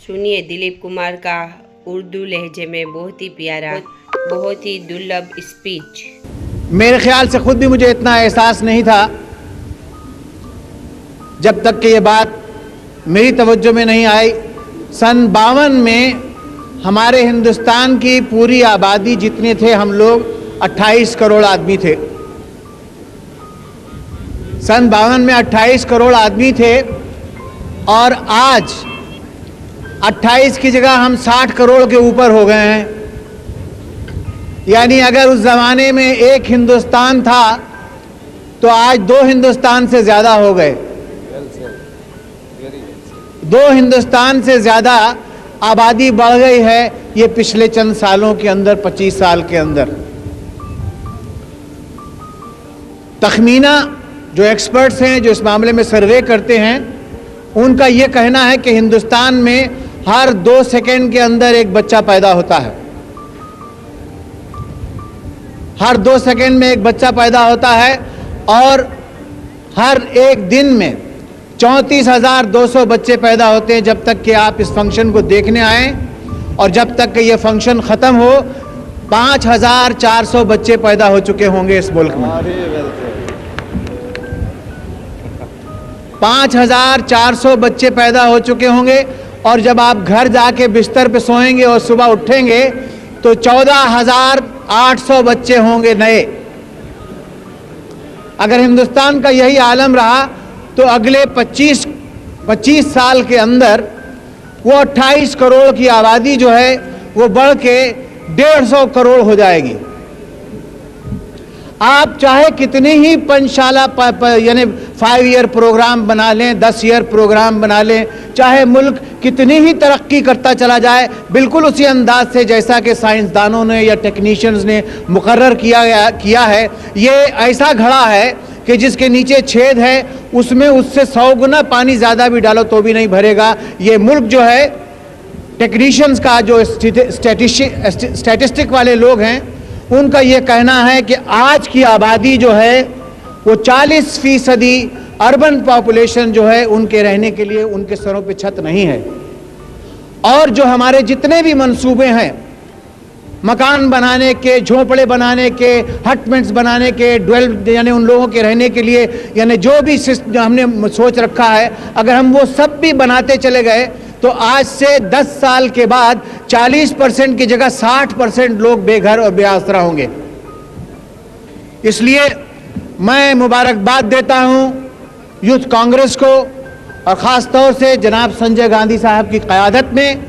सुनिए दिलीप कुमार का उर्दू लहजे में बहुत ही प्यारा, बहुत ही दुर्लभ स्पीच। मेरे ख्याल से खुद भी मुझे इतना एहसास नहीं था जब तक कि ये बात मेरी तवज्जो में नहीं आई। सन 52 में हमारे हिंदुस्तान की पूरी आबादी जितने थे हम लोग 28 करोड़ आदमी थे। सन 52 में 28 करोड़ आदमी थे और आज 28 की जगह हम 60 करोड़ के ऊपर हो गए हैं। यानी अगर उस ज़माने में एक हिंदुस्तान था तो आज 2 हिंदुस्तान से ज़्यादा हो गए। 2 हिंदुस्तान से ज़्यादा आबादी बढ़ गई है ये पिछले चंद सालों के अंदर, 25 साल के अंदर। तखमीना जो एक्सपर्ट्स हैं, जो इस मामले में सर्वे करते हैं, उनका ये कहना है कि हिंदुस्तान में हर 2 सेकंड के अंदर एक बच्चा पैदा होता है। हर 2 सेकंड में एक बच्चा पैदा होता है और हर एक दिन में 34,200 बच्चे पैदा होते हैं। जब तक कि आप इस फंक्शन को देखने आए और जब तक कि ये फंक्शन ख़त्म हो 5,400 बच्चे पैदा हो चुके होंगे इस मुल्क में। 5,400 बच्चे पैदा हो चुके होंगे और जब आप घर जाके बिस्तर पे सोएंगे और सुबह उठेंगे तो 14,800 बच्चे होंगे नए। अगर हिंदुस्तान का यही आलम रहा तो अगले 25 साल के अंदर वो 28 करोड़ की आबादी जो है वो बढ़ के 150 करोड़ हो जाएगी। आप चाहे कितनी ही पंचशाला यानी 5 ईयर प्रोग्राम बना लें, 10 ईयर प्रोग्राम बना लें, चाहे मुल्क कितनी ही तरक्की करता चला जाए, बिल्कुल उसी अंदाज से जैसा कि साइंसदानों ने या टेक्नीशियंस ने मुकर्रर किया है। ये ऐसा घड़ा है कि जिसके नीचे छेद है, उसमें उससे 100 गुना पानी ज़्यादा भी डालो तो भी नहीं भरेगा। ये मुल्क जो है, टेक्नीशियंस का जो स्टैटिस्टिक वाले लोग हैं, उनका ये कहना है कि आज की आबादी जो है वो 40% अर्बन पॉपुलेशन जो है उनके रहने के लिए उनके सरों पे छत नहीं है। और जो हमारे जितने भी मंसूबे हैं मकान बनाने के, झोंपड़े बनाने के, हटमेंट्स बनाने के, ड्वेल यानी उन लोगों के रहने के लिए, यानी जो भी हमने सोच रखा है, अगर हम वो सब भी बनाते चले गए तो आज से 10 साल के बाद 40% की जगह 60% लोग बेघर और बेआसरा होंगे। इसलिए मैं मुबारकबाद देता हूं यूथ कांग्रेस को और ख़ास तौर से जनाब संजय गांधी साहब की क़यादत में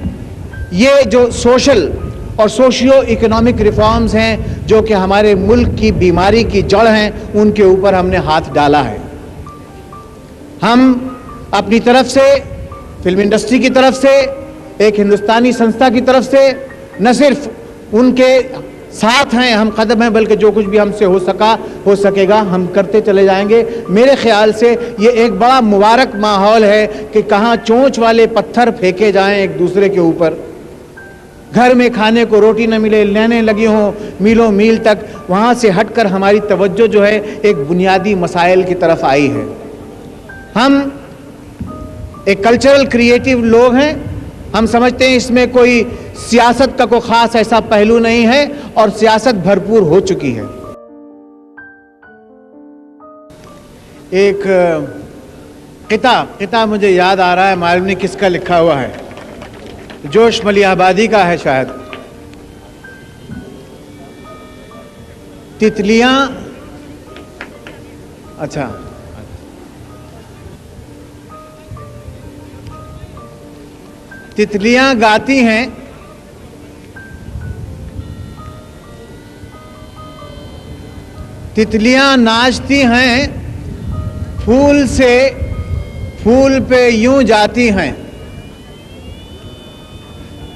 ये जो सोशल और सोशियो इकोनॉमिक रिफॉर्म्स हैं जो कि हमारे मुल्क की बीमारी की जड़ हैं, उनके ऊपर हमने हाथ डाला है। हम अपनी तरफ से, फिल्म इंडस्ट्री की तरफ से, एक हिंदुस्तानी संस्था की तरफ से न सिर्फ उनके साथ हैं, हम कदम हैं, बल्कि जो कुछ भी हमसे हो सकेगा हम करते चले जाएंगे। मेरे ख्याल से ये एक बड़ा मुबारक माहौल है कि कहाँ चोंच वाले पत्थर फेंके जाएं एक दूसरे के ऊपर, घर में खाने को रोटी न मिले, लाइनें लगी हों मीलों मील तक, वहाँ से हटकर हमारी तवज्जो जो है एक बुनियादी मसाइल की तरफ आई है। हम एक कल्चरल क्रिएटिव लोग हैं, हम समझते हैं इसमें कोई सियासत का कोई ख़ास ऐसा पहलू नहीं है और सियासत भरपूर हो चुकी है। एक किताब मुझे याद आ रहा है, मालूम नहीं किसका लिखा हुआ है, जोश मलियाबादी का है शायद। तितलियां, अच्छा, तितलियां गाती हैं, तितलियां नाचती हैं, फूल से फूल पे यूं जाती हैं।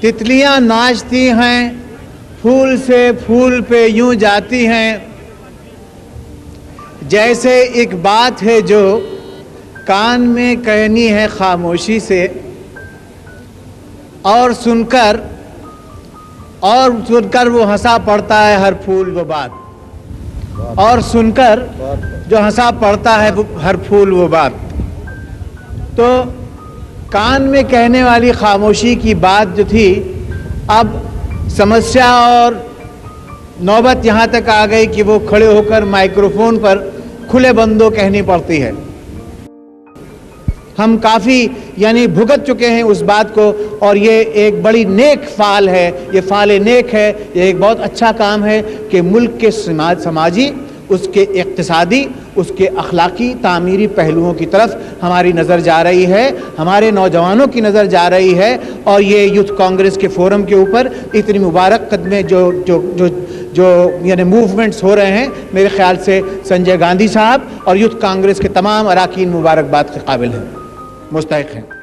तितलियां नाचती हैं, फूल से फूल पे यूं जाती हैं, जैसे एक बात है जो कान में कहनी है खामोशी से, और सुनकर वो हंसा पड़ता है हर फूल वो बात, और सुनकर जो हंसा पड़ता है हर फूल वो बात। तो कान में कहने वाली खामोशी की बात जो थी, अब समस्या और नौबत यहाँ तक आ गई कि वो खड़े होकर माइक्रोफोन पर खुले बंदों कहनी पड़ती है। हम काफ़ी यानी भुगत चुके हैं उस बात को, और ये एक बड़ी नेक फ़ाल है, ये फ़ाल नेक है, ये एक बहुत अच्छा काम है कि मुल्क के समाजी, उसके इक़्तिसादी, उसके अखलाकी तामीरी पहलुओं की तरफ हमारी नज़र जा रही है, हमारे नौजवानों की नज़र जा रही है। और ये यूथ कांग्रेस के फोरम के ऊपर इतनी मुबारक कदमें जो यानी मूवमेंट्स हो रहे हैं, मेरे ख्याल से संजय गांधी साहब और यूथ कांग्रेस के तमाम अरकान मुबारकबाद के काबिल हैं, मुस्तहिक़ हैं।